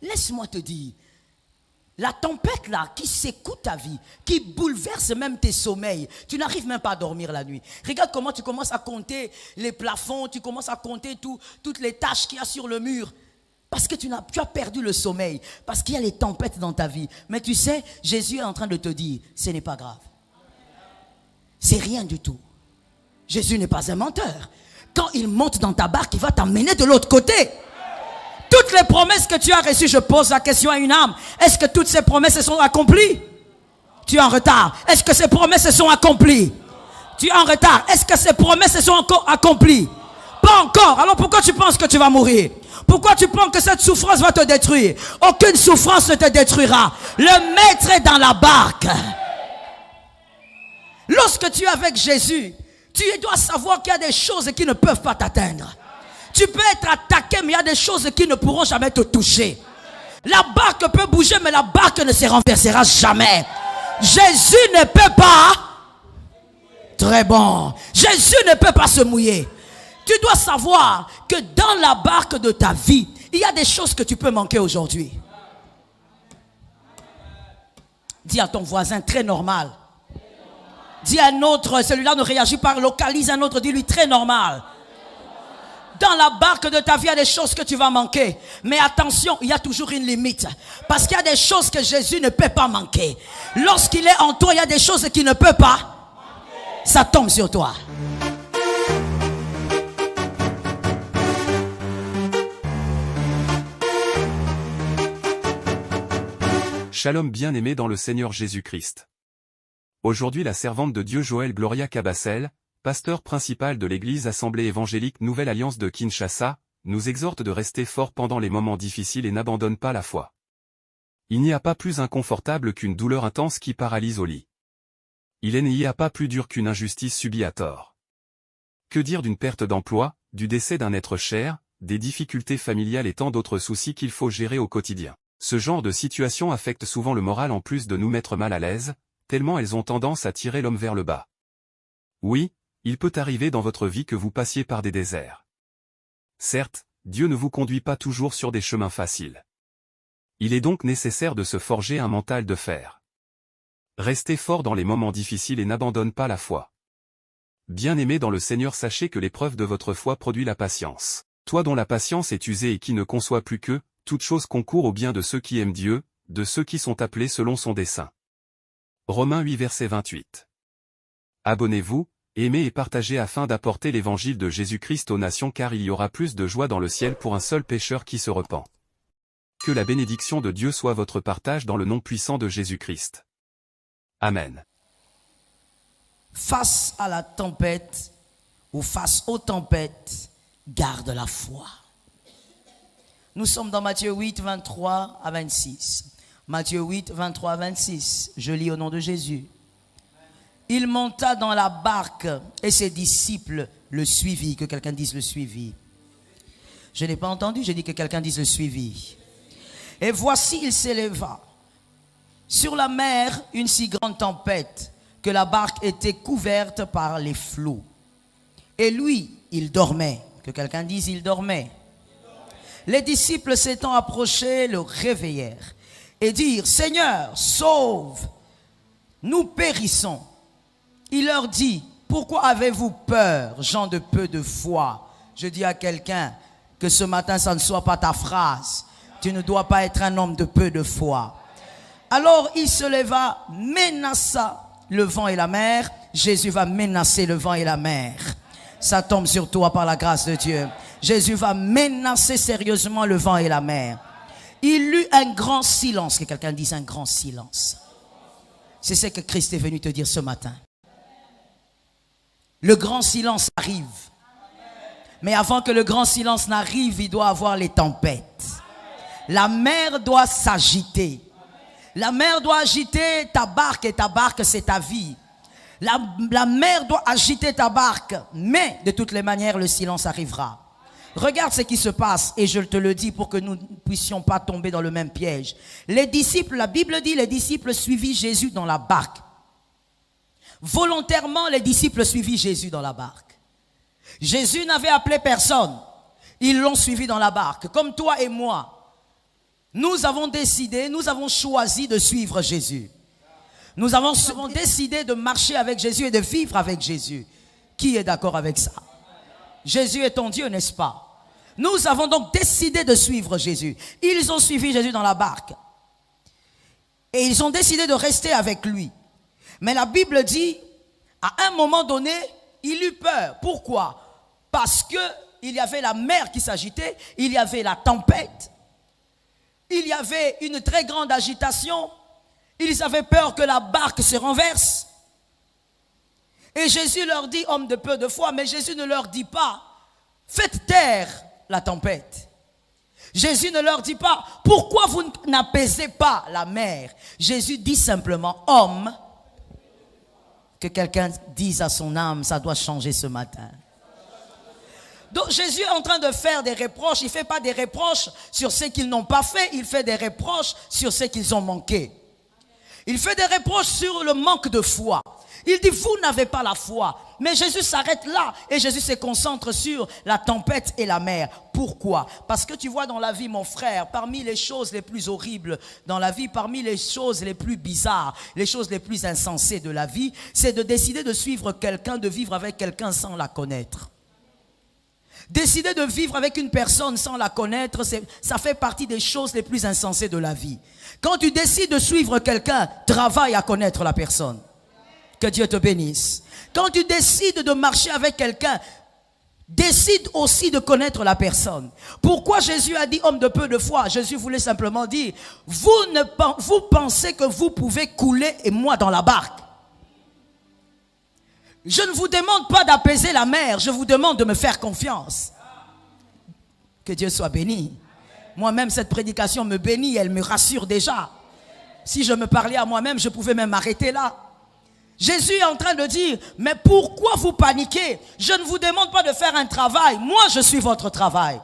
Laisse-moi te dire, la tempête là, qui secoue ta vie, qui bouleverse même tes sommeils, tu n'arrives même pas à dormir la nuit. Regarde comment tu commences à compter les plafonds, tu commences à compter toutes les taches qu'il y a sur le mur. Parce que tu as perdu le sommeil, parce qu'il y a les tempêtes dans ta vie. Mais tu sais, Jésus est en train de te dire, ce n'est pas grave. C'est rien du tout. Jésus n'est pas un menteur. Quand il monte dans ta barque, il va t'emmener de l'autre côté. Toutes les promesses que tu as reçues, je pose la question à une âme. Est-ce que toutes ces promesses se sont accomplies? Tu es en retard. Est-ce que ces promesses se sont accomplies? Tu es en retard. Est-ce que ces promesses se sont encore accomplies? Pas encore. Alors pourquoi tu penses que tu vas mourir? Pourquoi tu penses que cette souffrance va te détruire? Aucune souffrance ne te détruira. Le maître est dans la barque. Lorsque tu es avec Jésus, tu dois savoir qu'il y a des choses qui ne peuvent pas t'atteindre. Tu peux être attaqué, mais il y a des choses qui ne pourront jamais te toucher. La barque peut bouger, mais la barque ne se renversera jamais. Jésus ne peut pas. Très bon. Jésus ne peut pas se mouiller. Tu dois savoir que dans la barque de ta vie, il y a des choses que tu peux manquer aujourd'hui. Dis à ton voisin, très normal. Dis à un autre, celui-là ne réagit pas, localise un autre, dis-lui très normal. Dans la barque de ta vie, il y a des choses que tu vas manquer. Mais attention, il y a toujours une limite. Parce qu'il y a des choses que Jésus ne peut pas manquer. Lorsqu'il est en toi, il y a des choses qu'il ne peut pas. Ça tombe sur toi. Shalom bien-aimé dans le Seigneur Jésus-Christ. Aujourd'hui la servante de Dieu Joël Gloria Cabassel, pasteur principal de l'église Assemblée évangélique Nouvelle Alliance de Kinshasa, nous exhorte de rester fort pendant les moments difficiles et n'abandonne pas la foi. Il n'y a pas plus inconfortable qu'une douleur intense qui paralyse au lit. Il n'y a pas plus dur qu'une injustice subie à tort. Que dire d'une perte d'emploi, du décès d'un être cher, des difficultés familiales et tant d'autres soucis qu'il faut gérer au quotidien. Ce genre de situation affecte souvent le moral en plus de nous mettre mal à l'aise, tellement elles ont tendance à tirer l'homme vers le bas. Oui, il peut arriver dans votre vie que vous passiez par des déserts. Certes, Dieu ne vous conduit pas toujours sur des chemins faciles. Il est donc nécessaire de se forger un mental de fer. Restez fort dans les moments difficiles et n'abandonne pas la foi. Bien-aimés dans le Seigneur, sachez que l'épreuve de votre foi produit la patience. Toi dont la patience est usée et qui ne conçoit plus que, toute chose concourt au bien de ceux qui aiment Dieu, de ceux qui sont appelés selon son dessein. Romains 8 verset 28. Abonnez-vous, aimez et partagez afin d'apporter l'évangile de Jésus-Christ aux nations, car il y aura plus de joie dans le ciel pour un seul pécheur qui se repent. Que la bénédiction de Dieu soit votre partage dans le nom puissant de Jésus-Christ. Amen. Face à la tempête ou face aux tempêtes, garde la foi. Nous sommes dans Matthieu 8, 23 à 26. Matthieu 8, 23 à 26. Je lis au nom de Jésus. Il monta dans la barque et ses disciples le suivirent. Que quelqu'un dise le suivi. Je n'ai pas entendu, j'ai dit que quelqu'un dise le suivi. Et voici, il s'éleva sur la mer une si grande tempête que la barque était couverte par les flots. Et lui, il dormait. Que quelqu'un dise, il dormait. Les disciples s'étant approchés le réveillèrent et dirent, Seigneur, sauve, nous périssons. Il leur dit, pourquoi avez-vous peur, gens de peu de foi? Je dis à quelqu'un que ce matin, ça ne soit pas ta phrase. Tu ne dois pas être un homme de peu de foi. Alors il se leva, menaça le vent et la mer. Jésus va menacer le vent et la mer. Ça tombe sur toi par la grâce de Dieu. Jésus va menacer sérieusement le vent et la mer. Il eut un grand silence. Que quelqu'un dise un grand silence. C'est ce que Christ est venu te dire ce matin. Le grand silence arrive. Mais avant que le grand silence n'arrive, il doit avoir les tempêtes. La mer doit s'agiter. La mer doit agiter ta barque et ta barque c'est ta vie. La mer doit agiter ta barque. Mais de toutes les manières, le silence arrivera. Regarde ce qui se passe et je te le dis pour que nous ne puissions pas tomber dans le même piège. Les disciples, la Bible dit, les disciples suivirent Jésus dans la barque. Volontairement, les disciples suivirent Jésus dans la barque. Jésus n'avait appelé personne. Ils l'ont suivi dans la barque. Comme toi et moi. Nous avons décidé, nous avons choisi de suivre Jésus. Nous avons décidé de marcher avec Jésus et de vivre avec Jésus. Qui est d'accord avec ça? Jésus est ton Dieu, n'est-ce pas? Nous avons donc décidé de suivre Jésus. Ils ont suivi Jésus dans la barque. Et ils ont décidé de rester avec lui. Mais la Bible dit, à un moment donné, il eut peur. Pourquoi? Parce qu'il y avait la mer qui s'agitait, il y avait la tempête, il y avait une très grande agitation. Ils avaient peur que la barque se renverse. Et Jésus leur dit, homme de peu de foi, mais Jésus ne leur dit pas, faites taire la tempête. Jésus ne leur dit pas, pourquoi vous n'apaisez pas la mer? Jésus dit simplement, homme, que quelqu'un dise à son âme, ça doit changer ce matin. Donc Jésus est en train de faire des reproches. Il ne fait pas des reproches sur ce qu'ils n'ont pas fait, il fait des reproches sur ce qu'ils ont manqué. Il fait des reproches sur le manque de foi. Il dit, vous n'avez pas la foi. Mais Jésus s'arrête là et Jésus se concentre sur la tempête et la mer. Pourquoi? Parce que tu vois dans la vie, mon frère, parmi les choses les plus horribles dans la vie, parmi les choses les plus bizarres, les choses les plus insensées de la vie, c'est de décider de suivre quelqu'un, de vivre avec quelqu'un sans la connaître. Décider de vivre avec une personne sans la connaître, ça fait partie des choses les plus insensées de la vie. Quand tu décides de suivre quelqu'un, travaille à connaître la personne. Que Dieu te bénisse. Quand tu décides de marcher avec quelqu'un, décide aussi de connaître la personne. Pourquoi Jésus a dit homme de peu de foi? Jésus voulait simplement dire, vous pensez que vous pouvez couler et moi dans la barque. Je ne vous demande pas d'apaiser la mer, je vous demande de me faire confiance. Que Dieu soit béni. Moi-même, cette prédication me bénit, elle me rassure déjà. Si je me parlais à moi-même, je pouvais même m'arrêter là. Jésus est en train de dire, mais pourquoi vous paniquez? Je ne vous demande pas de faire un travail, moi je suis votre travail.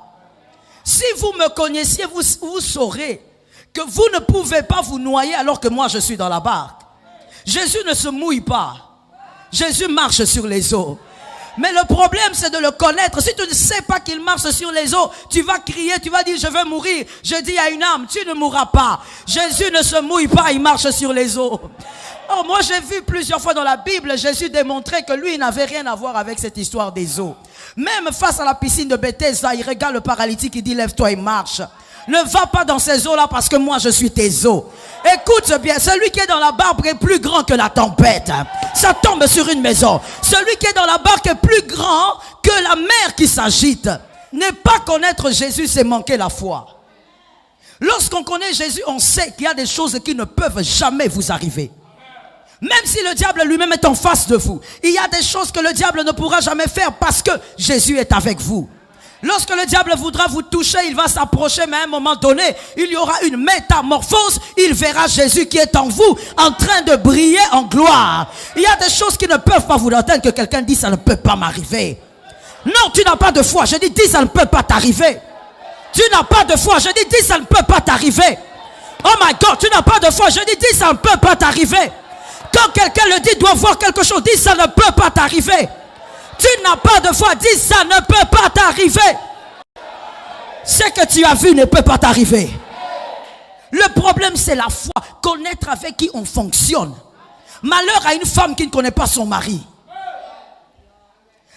Si vous me connaissiez, vous saurez que vous ne pouvez pas vous noyer alors que moi je suis dans la barque. Jésus ne se mouille pas. Jésus marche sur les eaux. Mais le problème, c'est de le connaître. Si tu ne sais pas qu'il marche sur les eaux, tu vas crier, tu vas dire, je veux mourir. Je dis à une âme, tu ne mourras pas. Jésus ne se mouille pas, il marche sur les eaux. Oh, moi, j'ai vu plusieurs fois dans la Bible, Jésus démontrer que lui, il n'avait rien à voir avec cette histoire des eaux. Même face à la piscine de Bethesda, il regarde le paralytique, il dit, lève-toi et marche. Ne va pas dans ces eaux-là parce que moi je suis tes eaux. Écoute bien, celui qui est dans la barque est plus grand que la tempête. Ça tombe sur une maison. Celui qui est dans la barque est plus grand que la mer qui s'agite. Ne pas connaître Jésus, c'est manquer la foi. Lorsqu'on connaît Jésus, on sait qu'il y a des choses qui ne peuvent jamais vous arriver. Même si le diable lui-même est en face de vous, il y a des choses que le diable ne pourra jamais faire parce que Jésus est avec vous. Lorsque le diable voudra vous toucher, il va s'approcher, mais à un moment donné, il y aura une métamorphose. Il verra Jésus qui est en vous, en train de briller en gloire. Il y a des choses qui ne peuvent pas vous atteindre, que quelqu'un dit, ça ne peut pas m'arriver. Non, tu n'as pas de foi. Je dis, ça ne peut pas t'arriver. Tu n'as pas de foi. Je dis, ça ne peut pas t'arriver. Oh my God, tu n'as pas de foi. Je dis, ça ne peut pas t'arriver. Quand quelqu'un le dit, doit voir quelque chose, dis, ça ne peut pas t'arriver. Tu n'as pas de foi, dis ça ne peut pas t'arriver. Ce que tu as vu ne peut pas t'arriver. Le problème c'est la foi, connaître avec qui on fonctionne. Malheur à une femme qui ne connaît pas son mari.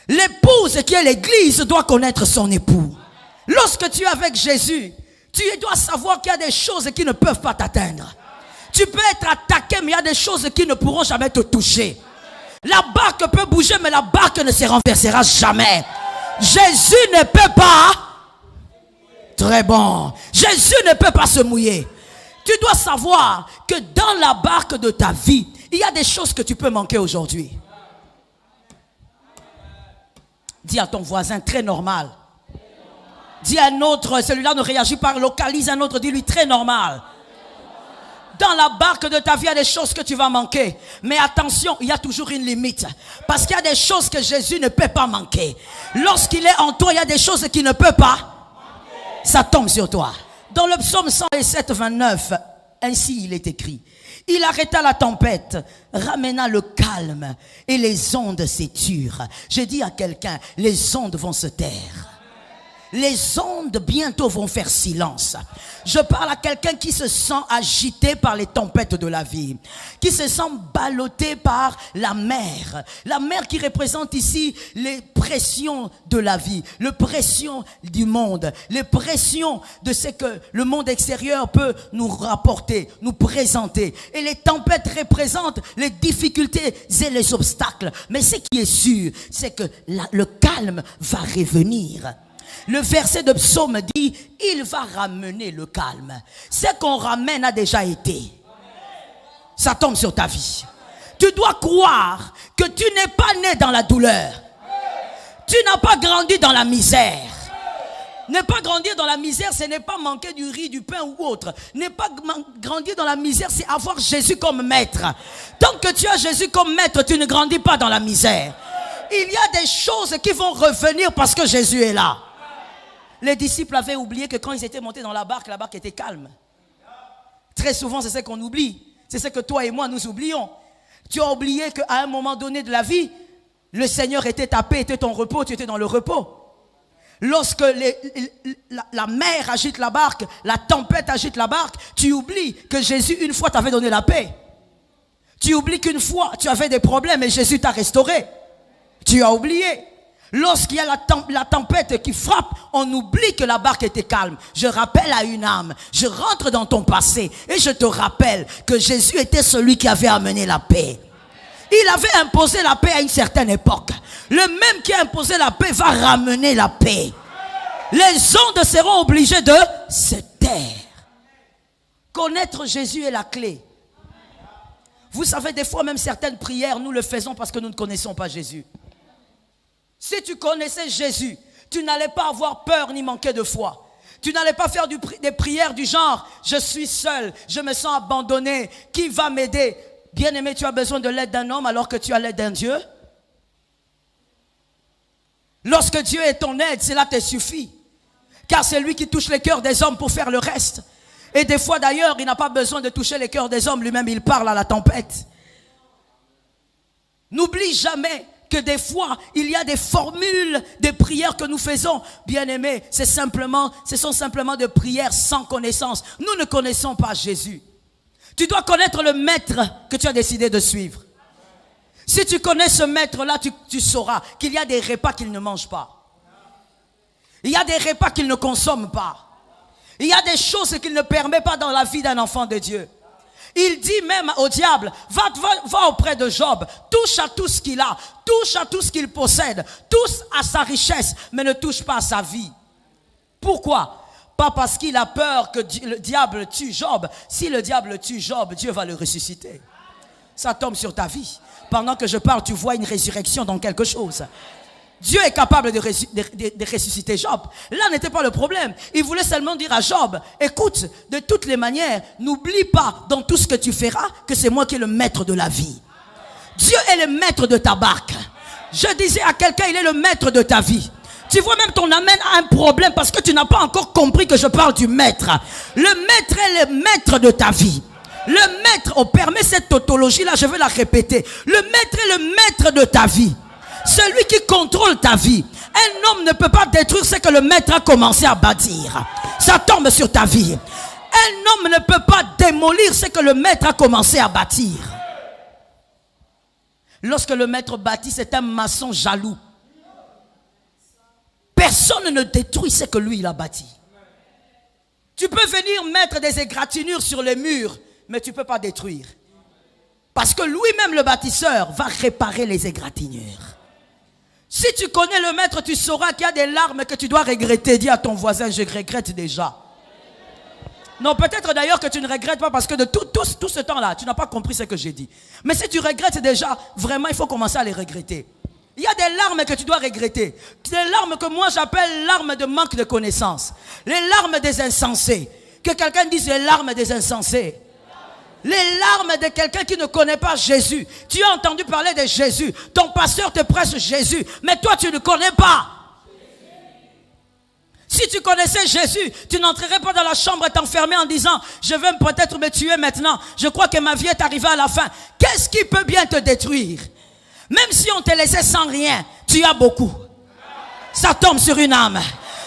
L'épouse qui est l'église doit connaître son époux. Lorsque tu es avec Jésus, tu dois savoir qu'il y a des choses qui ne peuvent pas t'atteindre. Tu peux être attaqué, mais il y a des choses qui ne pourront jamais te toucher. La barque peut bouger, mais la barque ne se renversera jamais. Jésus ne peut pas. Très bon. Jésus ne peut pas se mouiller. Tu dois savoir que dans la barque de ta vie, il y a des choses que tu peux manquer aujourd'hui. Dis à ton voisin, très normal. Dis à un autre, celui-là ne réagit pas, localise un autre, dis-lui très normal. Dans la barque de ta vie, il y a des choses que tu vas manquer. Mais attention, il y a toujours une limite. Parce qu'il y a des choses que Jésus ne peut pas manquer. Lorsqu'il est en toi, il y a des choses qu'il ne peut pas. Ça tombe sur toi. Dans le psaume 107, 29, ainsi il est écrit. Il arrêta la tempête, ramena le calme et les ondes s'éturent. J'ai dit à quelqu'un, les ondes vont se taire. Les ondes bientôt vont faire silence. Je parle à quelqu'un qui se sent agité par les tempêtes de la vie, qui se sent ballotté par la mer. La mer qui représente ici les pressions de la vie, les pressions du monde, les pressions de ce que le monde extérieur peut nous rapporter, nous présenter. Et les tempêtes représentent les difficultés et les obstacles. Mais ce qui est sûr, c'est que le calme va revenir. Le verset de Psaume dit, il va ramener le calme. Ce qu'on ramène a déjà été. Ça tombe sur ta vie. Tu dois croire que tu n'es pas né dans la douleur. Tu n'as pas grandi dans la misère. Ne pas grandir dans la misère, ce n'est pas manquer du riz, du pain ou autre. Ne pas grandir dans la misère, c'est avoir Jésus comme maître. Tant que tu as Jésus comme maître, tu ne grandis pas dans la misère. Il y a des choses qui vont revenir parce que Jésus est là. Les disciples avaient oublié que quand ils étaient montés dans la barque était calme. Très souvent, c'est ce qu'on oublie. C'est ce que toi et moi, nous oublions. Tu as oublié qu'à un moment donné de la vie, le Seigneur était ta paix, était ton repos, tu étais dans le repos. Lorsque la mer agite la barque, la tempête agite la barque, tu oublies que Jésus, une fois, t'avait donné la paix. Tu oublies qu'une fois, tu avais des problèmes et Jésus t'a restauré. Tu as oublié. Lorsqu'il y a la tempête qui frappe, on oublie que la barque était calme. Je rappelle à une âme, je rentre dans ton passé et je te rappelle que Jésus était celui qui avait amené la paix. Il avait imposé la paix à une certaine époque. Le même qui a imposé la paix va ramener la paix. Les ondes seront obligées de se taire. Connaître Jésus est la clé. Vous savez, des fois même certaines prières, nous le faisons parce que nous ne connaissons pas Jésus. Si tu connaissais Jésus, tu n'allais pas avoir peur ni manquer de foi. Tu n'allais pas faire des prières du genre, je suis seul, je me sens abandonné, qui va m'aider? Bien-aimé, tu as besoin de l'aide d'un homme alors que tu as l'aide d'un Dieu. Lorsque Dieu est ton aide, cela te suffit. Car c'est lui qui touche les cœurs des hommes pour faire le reste. Et des fois d'ailleurs, il n'a pas besoin de toucher les cœurs des hommes, lui-même il parle à la tempête. N'oublie jamais que des fois, il y a des formules de prières que nous faisons. Bien-aimés, ce sont simplement des prières sans connaissance. Nous ne connaissons pas Jésus. Tu dois connaître le maître que tu as décidé de suivre. Si tu connais ce maître-là, tu sauras qu'il y a des repas qu'il ne mange pas. Il y a des repas qu'il ne consomme pas. Il y a des choses qu'il ne permet pas dans la vie d'un enfant de Dieu. Il dit même au diable, va auprès de Job, touche à tout ce qu'il a, touche à tout ce qu'il possède, touche à sa richesse, mais ne touche pas à sa vie. Pourquoi? Pas parce qu'il a peur que le diable tue Job. Si le diable tue Job, Dieu va le ressusciter. Ça tombe sur ta vie. Pendant que je parle, tu vois une résurrection dans quelque chose. Dieu est capable de ressusciter Job. Là n'était pas le problème. Il voulait seulement dire à Job, écoute, de toutes les manières, n'oublie pas dans tout ce que tu feras que c'est moi qui est le maître de la vie. Dieu est le maître de ta barque. Je disais à quelqu'un, il est le maître de ta vie. Tu vois, même ton amène à un problème parce que tu n'as pas encore compris que je parle du maître. Le maître est le maître de ta vie. Le maître, on permet cette tautologie-là, je vais la répéter. Le maître est le maître de ta vie. Celui qui contrôle ta vie. Un homme ne peut pas détruire ce que le maître a commencé à bâtir. Ça tombe sur ta vie. Un homme ne peut pas démolir ce que le maître a commencé à bâtir. Lorsque le maître bâtit, c'est un maçon jaloux. Personne ne détruit ce que lui il a bâti. Tu peux venir mettre des égratignures sur les murs, mais tu ne peux pas détruire. Parce que lui-même le bâtisseur va réparer les égratignures. Si tu connais le maître, tu sauras qu'il y a des larmes que tu dois regretter. Dis à ton voisin, je regrette déjà. Non, peut-être d'ailleurs que tu ne regrettes pas parce que de tout ce temps-là, tu n'as pas compris ce que j'ai dit. Mais si tu regrettes déjà, vraiment, il faut commencer à les regretter. Il y a des larmes que tu dois regretter. Des larmes que moi j'appelle larmes de manque de connaissance. Les larmes des insensés. Que quelqu'un dise les larmes des insensés. Les larmes de quelqu'un qui ne connaît pas Jésus. Tu as entendu parler de Jésus. Ton pasteur te prêche Jésus. Mais toi, tu ne connais pas. Si tu connaissais Jésus, tu n'entrerais pas dans la chambre et t'enfermer en disant « Je vais peut-être me tuer maintenant. Je crois que ma vie est arrivée à la fin. » Qu'est-ce qui peut bien te détruire? Même si on te laissait sans rien, tu as beaucoup. Ça tombe sur une âme.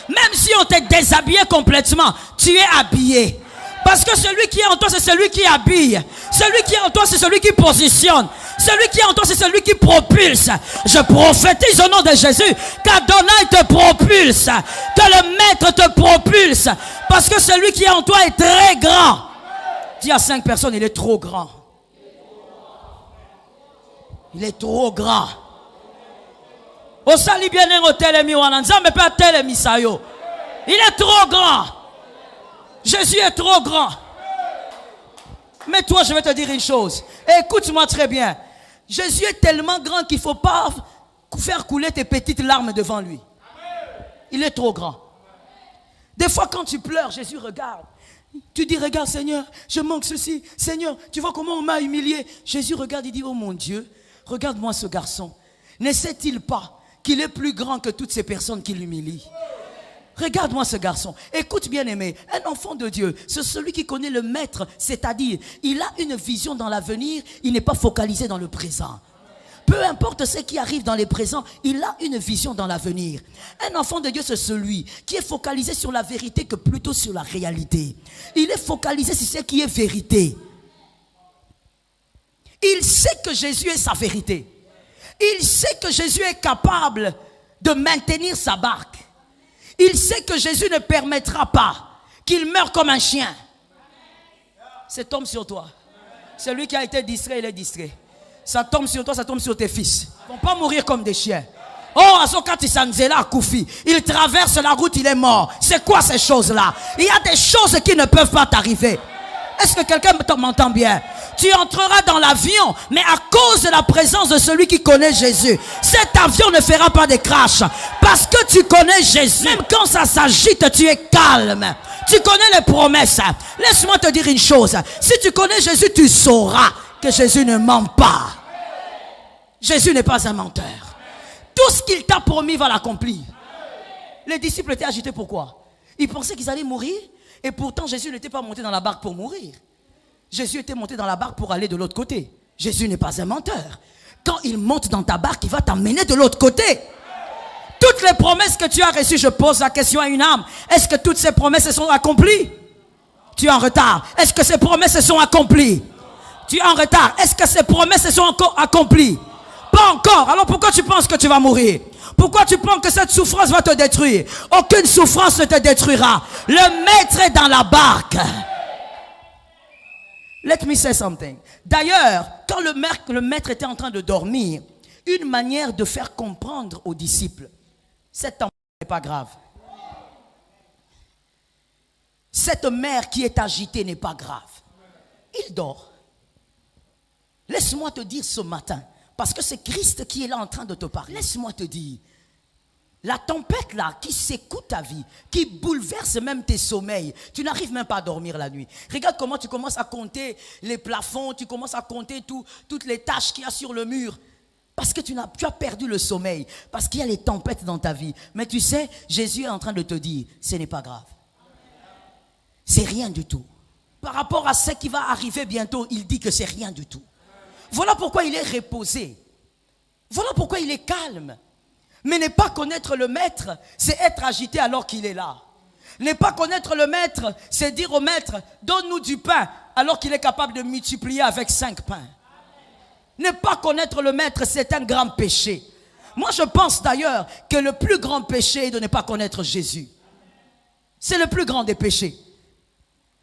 Même si on t'a déshabillé complètement, tu es habillé. Parce que celui qui est en toi, c'est celui qui habille. Celui qui est en toi, c'est celui qui positionne. Celui qui est en toi, c'est celui qui propulse. Je prophétise au nom de Jésus qu'Adonai te propulse. Que le Maître te propulse. Parce que celui qui est en toi est très grand. Dis à 5 personnes, il est trop grand. Il est trop grand. Au sali bien au telemi wananza mais pas telemi sayo. Il est trop grand. Jésus est trop grand. Mais toi, je vais te dire une chose. Écoute-moi très bien. Jésus est tellement grand qu'il ne faut pas faire couler tes petites larmes devant lui. Il est trop grand. Des fois, quand tu pleures, Jésus regarde. Tu dis, regarde Seigneur, je manque ceci. Seigneur, tu vois comment on m'a humilié. Jésus regarde, il dit, oh mon Dieu, regarde-moi ce garçon. Ne sait-il pas qu'il est plus grand que toutes ces personnes qui l'humilient? Regarde-moi ce garçon. Écoute bien aimé, un enfant de Dieu, c'est celui qui connaît le Maître, c'est-à-dire, il a une vision dans l'avenir, il n'est pas focalisé dans le présent. Peu importe ce qui arrive dans les présents, il a une vision dans l'avenir. Un enfant de Dieu, c'est celui qui est focalisé sur la vérité que plutôt sur la réalité. Il est focalisé sur ce qui est vérité. Il sait que Jésus est sa vérité. Il sait que Jésus est capable de maintenir sa barque. Il sait que Jésus ne permettra pas qu'il meure comme un chien. Ça tombe sur toi. Celui qui a été distrait, il est distrait. Ça tombe sur toi, ça tombe sur tes fils. Ils ne vont pas mourir comme des chiens. Oh, Azokati Sanzela Koufi, il traverse la route, il est mort. C'est quoi ces choses-là? Il y a des choses qui ne peuvent pas t'arriver. Est-ce que quelqu'un m'entend bien? Tu entreras dans l'avion, mais à cause de la présence de celui qui connaît Jésus, cet avion ne fera pas de crash. Parce que tu connais Jésus. Même quand ça s'agite, tu es calme. Tu connais les promesses. Laisse-moi te dire une chose. Si tu connais Jésus, tu sauras que Jésus ne ment pas. Jésus n'est pas un menteur. Tout ce qu'il t'a promis va l'accomplir. Les disciples étaient agités pourquoi? Ils pensaient qu'ils allaient mourir. Et pourtant, Jésus n'était pas monté dans la barque pour mourir. Jésus était monté dans la barque pour aller de l'autre côté. Jésus n'est pas un menteur. Quand il monte dans ta barque, il va t'emmener de l'autre côté. Toutes les promesses que tu as reçues, je pose la question à une âme. Est-ce que toutes ces promesses se sont accomplies? Tu es en retard. Est-ce que ces promesses se sont accomplies? Tu es en retard. Est-ce que ces promesses se sont encore accomplies? Pas encore. Alors pourquoi tu penses que tu vas mourir? Pourquoi tu penses que cette souffrance va te détruire? Aucune souffrance ne te détruira. Le Maître est dans la barque. Let me say something. D'ailleurs, quand le Maître était en train de dormir, une manière de faire comprendre aux disciples, cette tempête n'est pas grave. Cette mer qui est agitée n'est pas grave. Il dort. Laisse-moi te dire ce matin, parce que c'est Christ qui est là en train de te parler. Laisse-moi te dire, la tempête là qui secoue ta vie, qui bouleverse même tes sommeils, tu n'arrives même pas à dormir la nuit. Regarde comment tu commences à compter les plafonds, tu commences à compter toutes les taches qu'il y a sur le mur. Parce que tu as perdu le sommeil, parce qu'il y a les tempêtes dans ta vie. Mais tu sais, Jésus est en train de te dire, ce n'est pas grave. C'est rien du tout. Par rapport à ce qui va arriver bientôt, il dit que c'est rien du tout. Voilà pourquoi il est reposé. Voilà pourquoi il est calme. Mais ne pas connaître le Maître, c'est être agité alors qu'il est là. Ne pas connaître le Maître, c'est dire au Maître, donne-nous du pain, alors qu'il est capable de multiplier avec 5 pains. Ne pas connaître le Maître, c'est un grand péché. Moi, je pense d'ailleurs que le plus grand péché est de ne pas connaître Jésus. C'est le plus grand des péchés.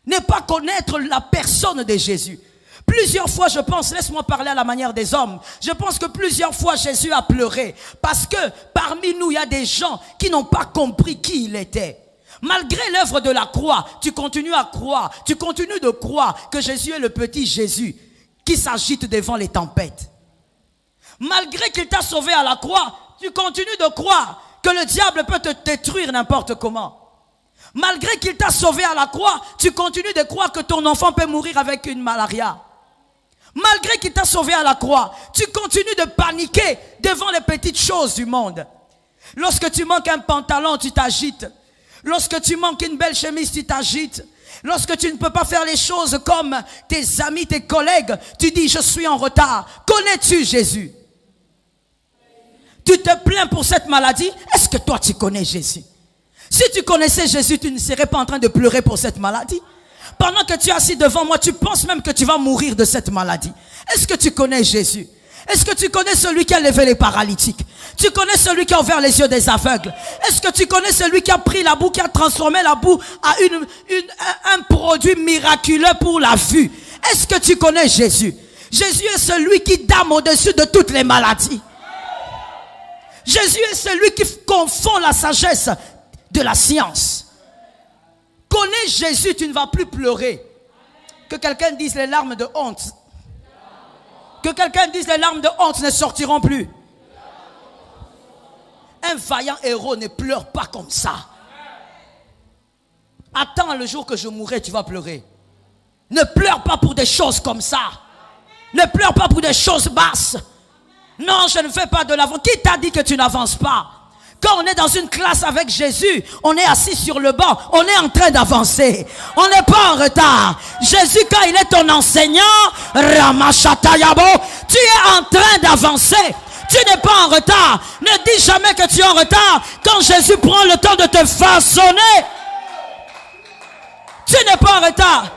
Ne pas connaître la personne de Jésus. Plusieurs fois, je pense, laisse-moi parler à la manière des hommes, je pense que plusieurs fois Jésus a pleuré parce que parmi nous, il y a des gens qui n'ont pas compris qui il était. Malgré l'œuvre de la croix, tu continues à croire, tu continues de croire que Jésus est le petit Jésus qui s'agite devant les tempêtes. Malgré qu'il t'a sauvé à la croix, tu continues de croire que le diable peut te détruire n'importe comment. Malgré qu'il t'a sauvé à la croix, tu continues de croire que ton enfant peut mourir avec une malaria. Malgré qu'il t'a sauvé à la croix, tu continues de paniquer devant les petites choses du monde. Lorsque tu manques un pantalon, tu t'agites. Lorsque tu manques une belle chemise, tu t'agites. Lorsque tu ne peux pas faire les choses comme tes amis, tes collègues, tu dis je suis en retard. Connais-tu Jésus? Tu te plains pour cette maladie? Est-ce que toi tu connais Jésus? Si tu connaissais Jésus, tu ne serais pas en train de pleurer pour cette maladie. Pendant que tu es assis devant moi, tu penses même que tu vas mourir de cette maladie. Est-ce que tu connais Jésus? Est-ce que tu connais celui qui a levé les paralytiques? Tu connais celui qui a ouvert les yeux des aveugles? Est-ce que tu connais celui qui a pris la boue, qui a transformé la boue à un produit miraculeux pour la vue? Est-ce que tu connais Jésus? Jésus est celui qui dame au-dessus de toutes les maladies. Jésus est celui qui confond la sagesse de la science. Connais Jésus, tu ne vas plus pleurer. Que quelqu'un dise les larmes de honte. Que quelqu'un dise les larmes de honte ne sortiront plus. Un vaillant héros ne pleure pas comme ça. Attends le jour que je mourrai, tu vas pleurer. Ne pleure pas pour des choses comme ça. Ne pleure pas pour des choses basses. Non, je ne fais pas de l'avant. Qui t'a dit que tu n'avances pas? Quand on est dans une classe avec Jésus, on est assis sur le banc, on est en train d'avancer. On n'est pas en retard. Jésus, quand il est ton enseignant, Ramachatayabo, tu es en train d'avancer. Tu n'es pas en retard. Ne dis jamais que tu es en retard quand Jésus prend le temps de te façonner. Tu n'es pas en retard.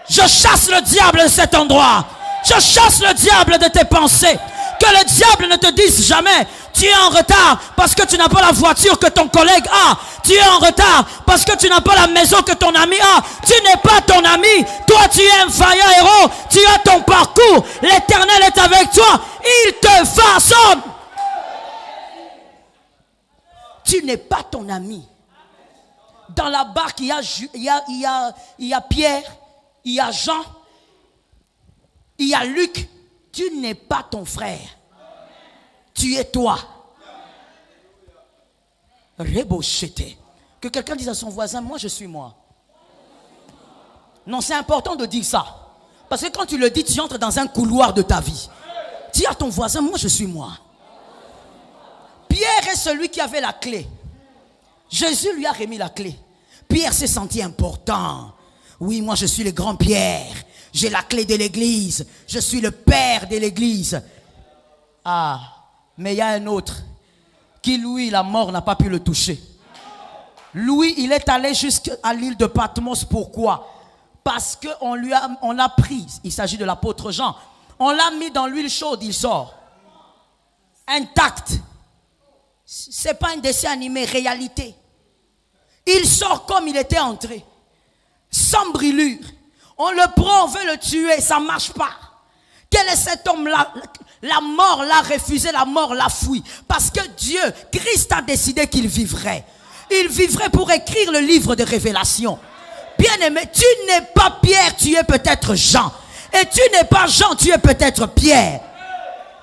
Je chasse le diable de cet endroit. Je chasse le diable de tes pensées. Que le diable ne te dise jamais tu es en retard parce que tu n'as pas la voiture que ton collègue a. Tu es en retard parce que tu n'as pas la maison que ton ami a. Tu n'es pas ton ami. Toi, tu es un vaillant héros. Tu as ton parcours. L'Éternel est avec toi. Il te façonne. Tu n'es pas ton ami. Dans la barque, il y a Pierre, il y a Jean, il y a Luc. Tu n'es pas ton frère. Tu es toi. Rebochete. Que quelqu'un dise à son voisin, moi je suis moi. Non, c'est important de dire ça. Parce que quand tu le dis, tu entres dans un couloir de ta vie. Dis à ton voisin, moi je suis moi. Pierre est celui qui avait la clé. Jésus lui a remis la clé. Pierre s'est senti important. Oui, moi je suis le grand Pierre. J'ai la clé de l'église. Je suis le père de l'église. Ah, mais il y a un autre qui, lui, la mort n'a pas pu le toucher. Lui, il est allé jusqu'à l'île de Patmos. Pourquoi? Parce qu'on l'a pris. Il s'agit de l'apôtre Jean. On l'a mis dans l'huile chaude, il sort. Intact. Ce n'est pas un dessin animé, réalité. Il sort comme il était entré. Sans brûlure. On le prend, on veut le tuer, ça ne marche pas. Quel est cet homme-là? La mort l'a refusé, la mort l'a fui. Parce que Dieu, Christ a décidé qu'il vivrait. Il vivrait pour écrire le livre de Révélation. Bien-aimé, tu n'es pas Pierre, tu es peut-être Jean. Et tu n'es pas Jean, tu es peut-être Pierre.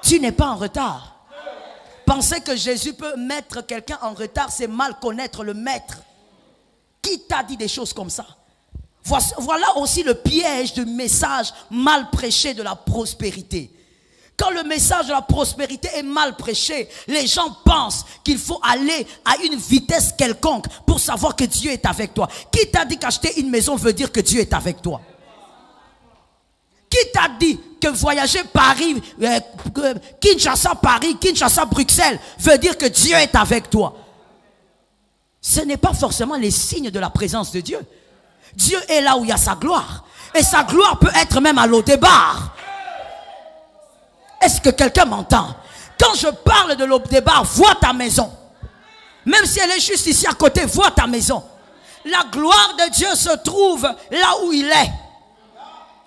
Tu n'es pas en retard. Penser que Jésus peut mettre quelqu'un en retard, c'est mal connaître le maître. Qui t'a dit des choses comme ça? Voilà aussi le piège du message mal prêché de la prospérité. Quand le message de la prospérité est mal prêché, les gens pensent qu'il faut aller à une vitesse quelconque pour savoir que Dieu est avec toi. Qui t'a dit qu'acheter une maison veut dire que Dieu est avec toi? Qui t'a dit que voyager Paris, Kinshasa-Paris, Kinshasa-Bruxelles veut dire que Dieu est avec toi? Ce n'est pas forcément les signes de la présence de Dieu. Dieu est là où il y a sa gloire. Et sa gloire peut être même à l'Odébar. Est-ce que quelqu'un m'entend? Quand je parle de l'Odébar, vois ta maison. Même si elle est juste ici à côté, vois ta maison. La gloire de Dieu se trouve là où il est.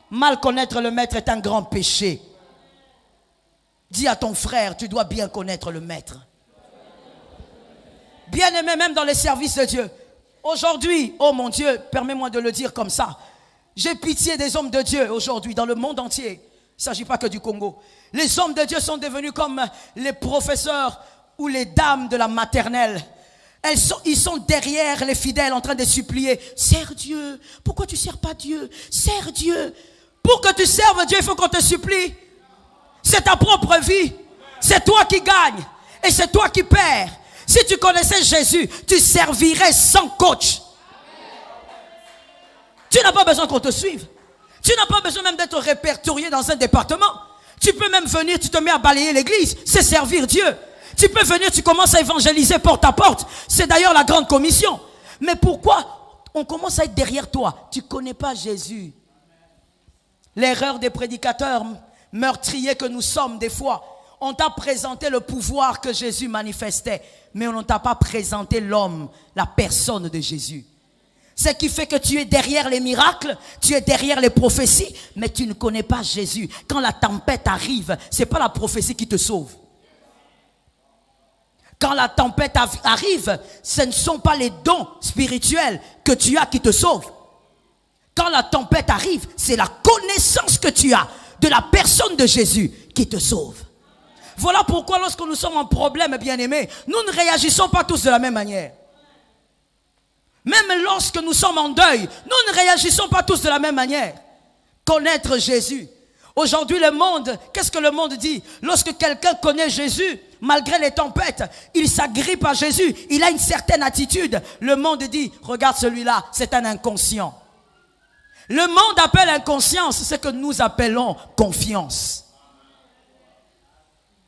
Mal connaître le maître est un grand péché. Dis à ton frère, tu dois bien connaître le maître. Bien-aimé, même dans les services de Dieu. Aujourd'hui, oh mon Dieu, permets-moi de le dire comme ça. J'ai pitié des hommes de Dieu aujourd'hui dans le monde entier. Il ne s'agit pas que du Congo. Les hommes de Dieu sont devenus comme les professeurs ou les dames de la maternelle. Ils sont derrière les fidèles en train de supplier. Sers Dieu. Pourquoi tu ne sers pas Dieu? Sers Dieu. Pour que tu serves Dieu, il faut qu'on te supplie. C'est ta propre vie. C'est toi qui gagnes. Et c'est toi qui perds. Si tu connaissais Jésus, tu servirais sans coach. Tu n'as pas besoin qu'on te suive. Tu n'as pas besoin même d'être répertorié dans un département. Tu peux même venir, tu te mets à balayer l'église. C'est servir Dieu. Tu peux venir, tu commences à évangéliser porte à porte. C'est d'ailleurs la grande commission. Mais pourquoi on commence à être derrière toi? Tu ne connais pas Jésus. L'erreur des prédicateurs meurtriers que nous sommes des fois, on t'a présenté le pouvoir que Jésus manifestait, mais on ne t'a pas présenté l'homme, la personne de Jésus. Ce qui fait que tu es derrière les miracles, tu es derrière les prophéties, mais tu ne connais pas Jésus. Quand la tempête arrive, ce n'est pas la prophétie qui te sauve. Quand la tempête arrive, ce ne sont pas les dons spirituels que tu as qui te sauvent. Quand la tempête arrive, c'est la connaissance que tu as de la personne de Jésus qui te sauve. Voilà pourquoi lorsque nous sommes en problème, bien-aimés, nous ne réagissons pas tous de la même manière. Même lorsque nous sommes en deuil, nous ne réagissons pas tous de la même manière. Connaître Jésus. Aujourd'hui, le monde, qu'est-ce que le monde dit? Lorsque quelqu'un connaît Jésus, malgré les tempêtes, il s'agrippe à Jésus, il a une certaine attitude. Le monde dit, regarde celui-là, c'est un inconscient. Le monde appelle inconscience ce que nous appelons confiance.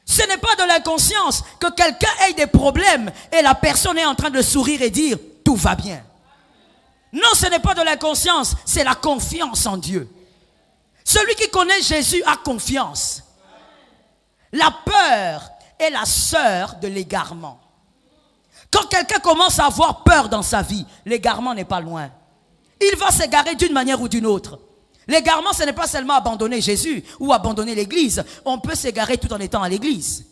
Ce n'est pas de l'inconscience que quelqu'un ait des problèmes et la personne est en train de sourire et dire tout va bien. Non, ce n'est pas de l'inconscience, c'est la confiance en Dieu. Celui qui connaît Jésus a confiance. La peur est la sœur de l'égarement. Quand quelqu'un commence à avoir peur dans sa vie, l'égarement n'est pas loin. Il va s'égarer d'une manière ou d'une autre. L'égarement, ce n'est pas seulement abandonner Jésus ou abandonner l'église. On peut s'égarer tout en étant à l'église.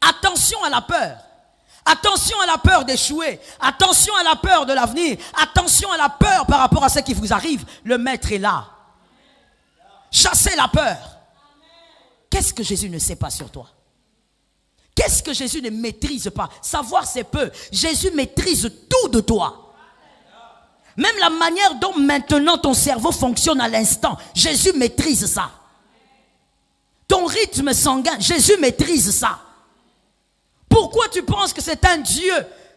Attention à la peur. Attention à la peur d'échouer. Attention à la peur de l'avenir. Attention à la peur par rapport à ce qui vous arrive. Le maître est là. Chassez la peur. Qu'est-ce que Jésus ne sait pas sur toi? Qu'est-ce que Jésus ne maîtrise pas? Savoir, c'est peu. Jésus maîtrise tout de toi. Même la manière dont maintenant ton cerveau fonctionne à l'instant, Jésus maîtrise ça. Ton rythme sanguin, Jésus maîtrise ça. Pourquoi tu penses que c'est un Dieu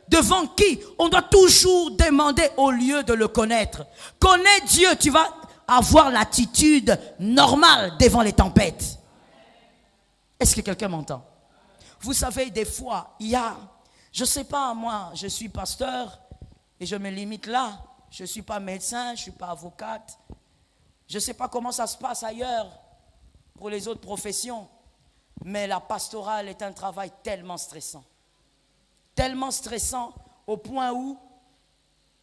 devant qui on doit toujours demander au lieu de le connaître? Connais Dieu, tu vas avoir l'attitude normale devant les tempêtes. Est-ce que quelqu'un m'entend? Vous savez, des fois, il y a, je ne sais pas, moi, je suis pasteur et je me limite là. Je ne suis pas médecin, je ne suis pas avocate. Je ne sais pas comment ça se passe ailleurs pour les autres professions. Mais la pastorale est un travail tellement stressant. Tellement stressant au point où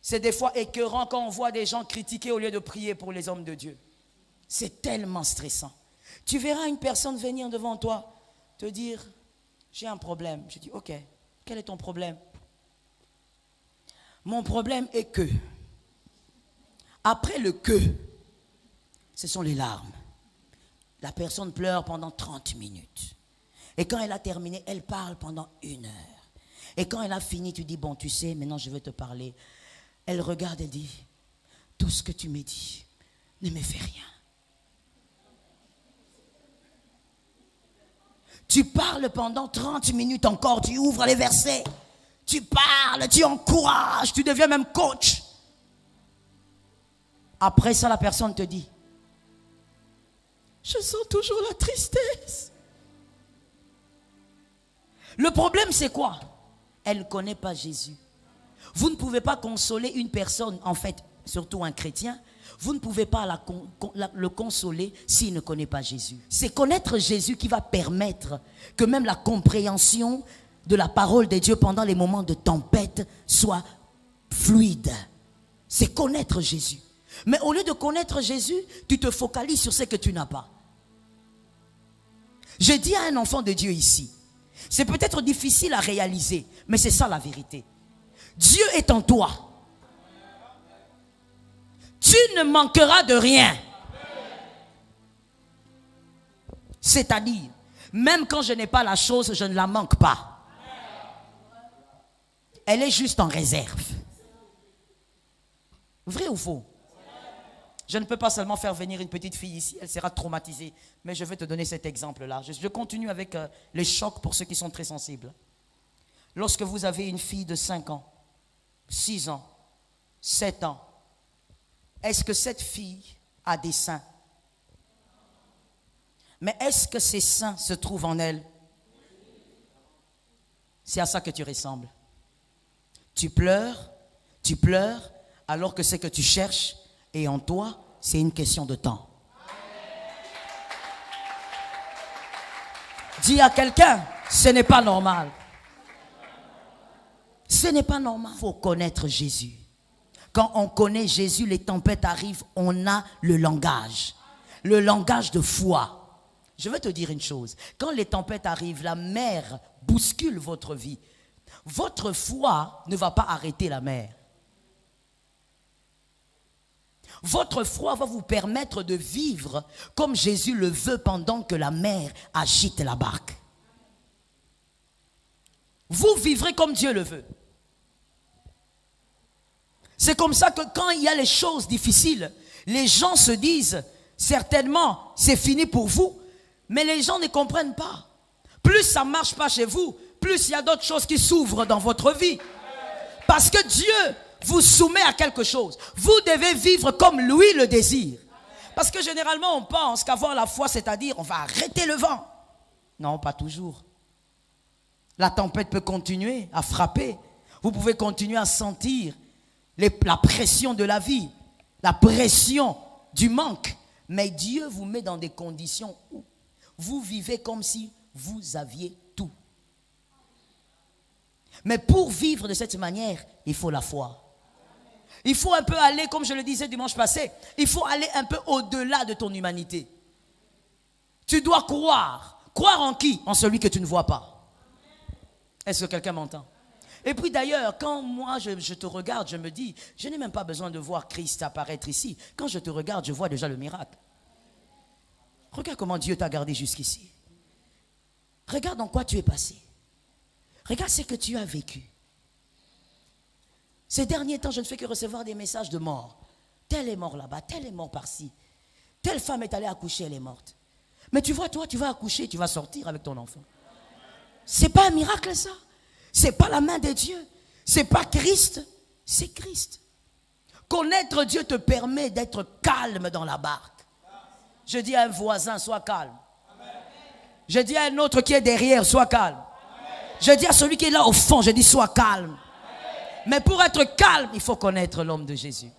c'est des fois écœurant quand on voit des gens critiquer au lieu de prier pour les hommes de Dieu. C'est tellement stressant. Tu verras une personne venir devant toi, te dire, j'ai un problème. Je dis, ok, quel est ton problème? Mon problème est que... Après le que, ce sont les larmes. La personne pleure pendant 30 minutes. Et quand elle a terminé, elle parle pendant 1 heure. Et quand elle a fini, tu dis, bon, tu sais, maintenant je veux te parler. Elle regarde et dit, tout ce que tu me dis ne me fait rien. Tu parles pendant 30 minutes encore, tu ouvres les versets. Tu parles, tu encourages, tu deviens même coach. Après ça, la personne te dit, je sens toujours la tristesse. Le problème, c'est quoi? Elle ne connaît pas Jésus. Vous ne pouvez pas consoler une personne, en fait, surtout un chrétien, vous ne pouvez pas le consoler s'il ne connaît pas Jésus. C'est connaître Jésus qui va permettre que même la compréhension de la parole de Dieu pendant les moments de tempête soit fluide. C'est connaître Jésus. Mais au lieu de connaître Jésus, tu te focalises sur ce que tu n'as pas. Je dis à un enfant de Dieu ici, c'est peut-être difficile à réaliser, mais c'est ça la vérité. Dieu est en toi. Tu ne manqueras de rien. C'est-à-dire, même quand je n'ai pas la chose, je ne la manque pas. Elle est juste en réserve. Vrai ou faux? Je ne peux pas seulement faire venir une petite fille ici, elle sera traumatisée. Mais je vais te donner cet exemple-là. Je continue avec les chocs pour ceux qui sont très sensibles. Lorsque vous avez une fille de 5 ans, 6 ans, 7 ans, est-ce que cette fille a des seins? Mais est-ce que ces seins se trouvent en elle? C'est à ça que tu ressembles. tu pleures, alors que ce que tu cherches est en toi, c'est une question de temps. Dis à quelqu'un, ce n'est pas normal. Ce n'est pas normal. Il faut connaître Jésus. Quand on connaît Jésus, les tempêtes arrivent, on a le langage de foi. Je vais te dire une chose, quand les tempêtes arrivent, la mer bouscule votre vie. Votre foi ne va pas arrêter la mer. Votre foi va vous permettre de vivre comme Jésus le veut pendant que la mer agite la barque. Vous vivrez comme Dieu le veut. C'est comme ça que quand il y a les choses difficiles, les gens se disent, certainement, c'est fini pour vous, mais les gens ne comprennent pas. Plus ça ne marche pas chez vous, plus il y a d'autres choses qui s'ouvrent dans votre vie. Parce que Dieu vous soumet à quelque chose. Vous devez vivre comme lui le désire. Parce que généralement, on pense qu'avoir la foi, c'est-à-dire, on va arrêter le vent. Non, pas toujours. La tempête peut continuer à frapper. Vous pouvez continuer à sentir la pression de la vie, la pression du manque. Mais Dieu vous met dans des conditions où vous vivez comme si vous aviez tout. Mais pour vivre de cette manière, il faut la foi. Il faut un peu aller, comme je le disais dimanche passé, il faut aller un peu au-delà de ton humanité. Tu dois croire. Croire en qui? En celui que tu ne vois pas. Est-ce que quelqu'un m'entend? Et puis d'ailleurs, quand moi je te regarde, je me dis, je n'ai même pas besoin de voir Christ apparaître ici. Quand je te regarde, je vois déjà le miracle. Regarde comment Dieu t'a gardé jusqu'ici. Regarde en quoi tu es passé. Regarde ce que tu as vécu. Ces derniers temps, je ne fais que recevoir des messages de mort. Tel est mort là-bas, tel est mort par-ci. Telle femme est allée accoucher, elle est morte. Mais tu vois, toi, tu vas accoucher, tu vas sortir avec ton enfant. C'est pas un miracle ça. C'est pas la main de Dieu. C'est pas Christ, c'est Christ. Connaître Dieu te permet d'être calme dans la barque. Je dis à un voisin, sois calme. Je dis à un autre qui est derrière, sois calme. Je dis à celui qui est là au fond, je dis sois calme. Mais pour être calme, il faut connaître l'homme de Jésus.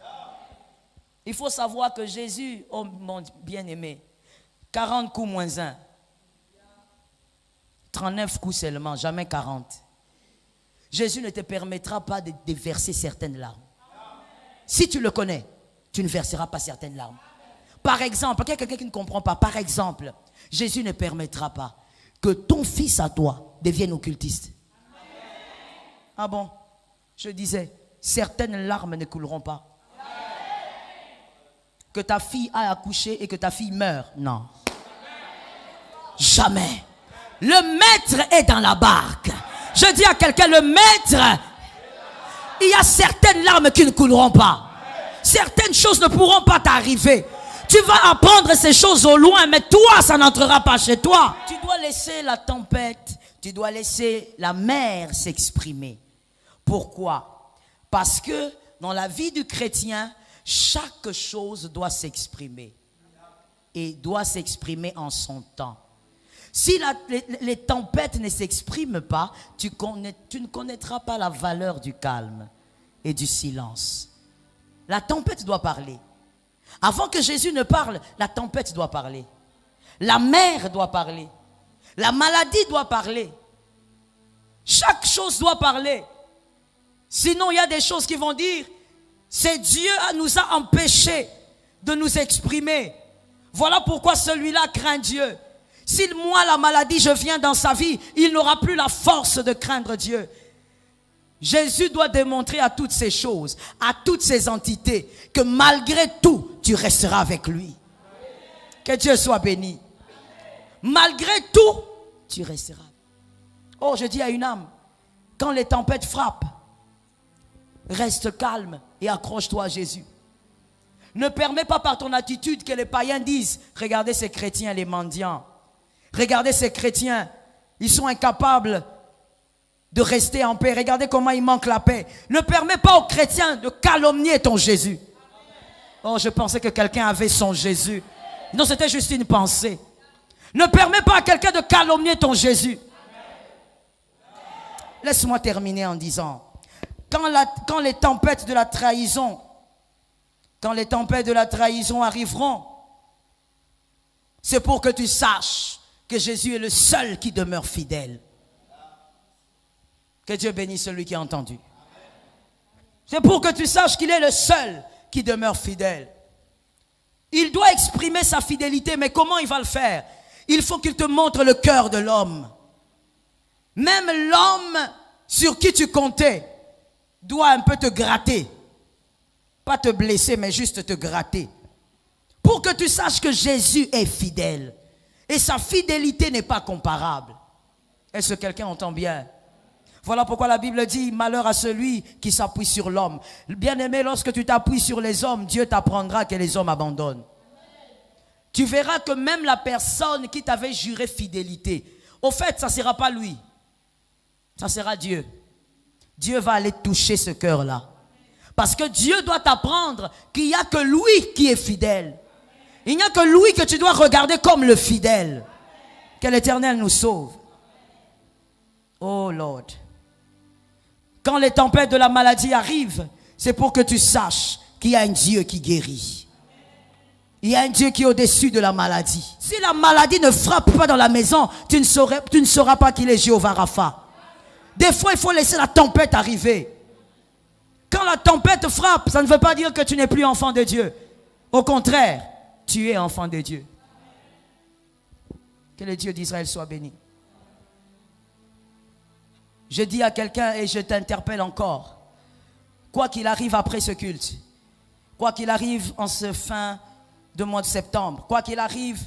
Il faut savoir que Jésus, oh mon bien-aimé, 40 coups moins 1. 39 coups seulement, jamais 40. Jésus ne te permettra pas de verser certaines larmes. Si tu le connais, tu ne verseras pas certaines larmes. Par exemple, il y a quelqu'un qui ne comprend pas. Par exemple, Jésus ne permettra pas que ton fils à toi devienne occultiste. Ah bon? Je disais, certaines larmes ne couleront pas. Que ta fille a accouché et que ta fille meure. Non. Jamais. Le maître est dans la barque. Je dis à quelqu'un, le maître, il y a certaines larmes qui ne couleront pas. Certaines choses ne pourront pas t'arriver. Tu vas apprendre ces choses au loin, mais toi, ça n'entrera pas chez toi. Tu dois laisser la tempête, tu dois laisser la mer s'exprimer. Pourquoi? Parce que dans la vie du chrétien, chaque chose doit s'exprimer. Et doit s'exprimer en son temps. Si les tempêtes ne s'expriment pas, tu ne connaîtras pas la valeur du calme et du silence. La tempête doit parler. Avant que Jésus ne parle, la tempête doit parler. La mer doit parler. La maladie doit parler. Chaque chose doit parler. Sinon, il y a des choses qui vont dire, c'est Dieu qui nous a empêchés de nous exprimer. Voilà pourquoi celui-là craint Dieu. Si moi, la maladie, je viens dans sa vie, il n'aura plus la force de craindre Dieu. Jésus doit démontrer à toutes ces choses, à toutes ces entités, que malgré tout, tu resteras avec lui. Que Dieu soit béni. Malgré tout, tu resteras. Oh, je dis à une âme, quand les tempêtes frappent, reste calme et accroche-toi à Jésus. Ne permets pas par ton attitude que les païens disent, regardez ces chrétiens, les mendiants. Regardez ces chrétiens, ils sont incapables de rester en paix. Regardez comment ils manquent la paix. Ne permets pas aux chrétiens de calomnier ton Jésus. Oh, je pensais que quelqu'un avait son Jésus. Non, c'était juste une pensée. Ne permets pas à quelqu'un de calomnier ton Jésus. Laisse-moi terminer en disant, quand les tempêtes de la trahison, arriveront, c'est pour que tu saches que Jésus est le seul qui demeure fidèle. Que Dieu bénisse celui qui a entendu. C'est pour que tu saches qu'il est le seul qui demeure fidèle. Il doit exprimer sa fidélité, mais comment il va le faire? Il faut qu'il te montre le cœur de l'homme. Même l'homme sur qui tu comptais doit un peu te gratter. Pas te blesser, mais juste te gratter. Pour que tu saches que Jésus est fidèle. Et sa fidélité n'est pas comparable. Est-ce que quelqu'un entend bien? Voilà pourquoi la Bible dit, malheur à celui qui s'appuie sur l'homme. Bien-aimé, lorsque tu t'appuies sur les hommes, Dieu t'apprendra que les hommes abandonnent. Tu verras que même la personne qui t'avait juré fidélité, au fait, ça ne sera pas lui. Ça sera Dieu. Dieu va aller toucher ce cœur-là. Parce que Dieu doit t'apprendre qu'il n'y a que lui qui est fidèle. Il n'y a que lui que tu dois regarder comme le fidèle. Que l'Éternel nous sauve. Oh Lord. Quand les tempêtes de la maladie arrivent, c'est pour que tu saches qu'il y a un Dieu qui guérit. Il y a un Dieu qui est au-dessus de la maladie. Si la maladie ne frappe pas dans la maison, tu ne sauras pas qu'il est Jéhovah Rapha. Des fois, il faut laisser la tempête arriver. Quand la tempête frappe, ça ne veut pas dire que tu n'es plus enfant de Dieu. Au contraire, tu es enfant de Dieu. Que le Dieu d'Israël soit béni. Je dis à quelqu'un et je t'interpelle encore. Quoi qu'il arrive après ce culte, quoi qu'il arrive en ce fin de mois de septembre, quoi qu'il arrive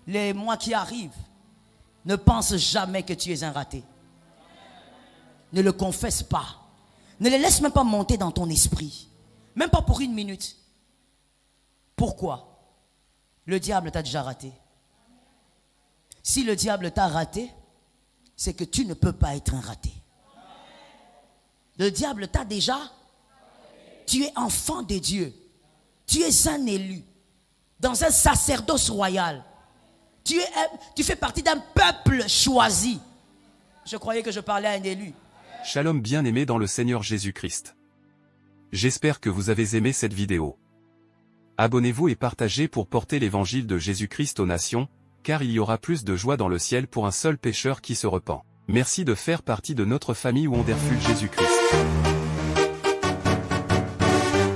les mois qui arrivent, ne pense jamais que tu es un raté. Ne le confesse pas. Ne les laisse même pas monter dans ton esprit. Même pas pour une minute. Pourquoi? Le diable t'a déjà raté. Si le diable t'a raté, c'est que tu ne peux pas être un raté. Le diable t'a déjà. Tu es enfant de Dieu. Tu es un élu. Dans un sacerdoce royal. Tu fais partie d'un peuple choisi. Je croyais que je parlais à un élu. Shalom bien-aimés dans le Seigneur Jésus-Christ. J'espère que vous avez aimé cette vidéo. Abonnez-vous et partagez pour porter l'évangile de Jésus-Christ aux nations, car il y aura plus de joie dans le ciel pour un seul pécheur qui se repent. Merci de faire partie de notre famille Wonderful Jésus-Christ.